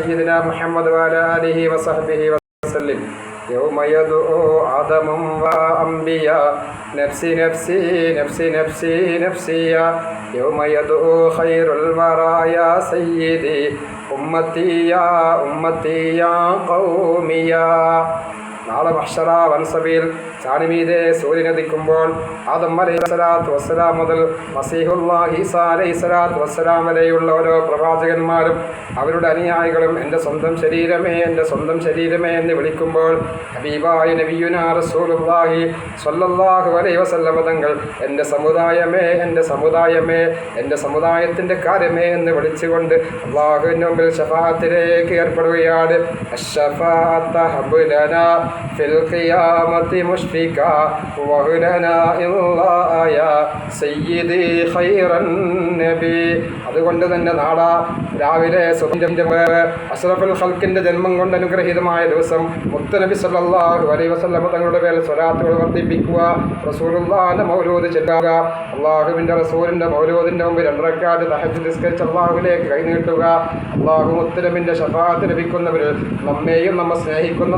سيدنا محمد وعلى آله وصحبه وسلم يوم يدعو آدم وأنبياء نفسي نفسي نفسي نفسي نفسي يوم يدعو خير الورى يا سيدي أمتي يا أمتي يا قومي يا നാളെ മഹ്ശറ വൻസഭയിൽ ചാണിമീതെ സൂര്യനുദിക്കുമ്പോൾ ആദം അലൈഹിസ്സലാത്തു വസ്സലാം മുതൽ മസീഹുല്ലാഹി ഈസാ അലൈഹിസ്സലാത്തു വസ്സലാം വരെയുള്ള ഓരോ പ്രവാചകന്മാരും അവരുടെ അനുയായികളും എൻ്റെ സ്വന്തം ശരീരമേ എൻ്റെ സ്വന്തം ശരീരമേ എന്ന് വിളിക്കുമ്പോൾ ഹബീബായ നബിയുനാ റസൂലുള്ളാഹി സ്വല്ലല്ലാഹു അലൈഹി വസല്ലം തങ്ങൾ എൻ്റെ സമുദായമേ എൻ്റെ സമുദായമേ എൻ്റെ സമുദായത്തിൻ്റെ കാര്യമേ എന്ന് വിളിച്ചുകൊണ്ട് അല്ലാഹുവിൻ്റെ മുമ്പിൽ ശഫാഅത്തിലേക്ക് ഏർപ്പെടുകയാണ്. അശ്ശഫാഅത ഹബ്ലനാ ഫിൽ ഖിയാമത്തി മുഷ്ഫികാ വഹ്ലനാ ഇല്ലായ സയ്യിദി ഖൈറൻ നബി. അതുകൊണ്ട് തന്നെ നാളെ രാവിലെ അഷ്റഫുൽ ഖൽഖിന്റെ ജന്മം കൊണ്ട് അനുഗ്രഹീതമായ ദിവസം മുത്തുനബി സല്ലല്ലാഹു അലൈഹി വസല്ലം തങ്ങളുടെ പേരിൽ സ്വലാത്തുകൾ വർദ്ധിപ്പിക്കുക, റസൂലുള്ളാഹിന്റെ മൗലൂദ് ചൊല്ലുക, അല്ലാഹുവിന്റെ റസൂലിന്റെ മൗലൂദിന്റെ മുമ്പ് 2 റക്അത്ത് തഹജ്ജുദ് നിസ്കരിച്ച് അല്ലാഹുവിലേക്ക് കൈനീട്ടുക. അല്ലാഹു മുത്തുനബിന്റെ ശഫാഅത്ത് ലഭിക്കുന്നവരിൽ നമ്മെയും നമ്മെ സ്നേഹിക്കുന്ന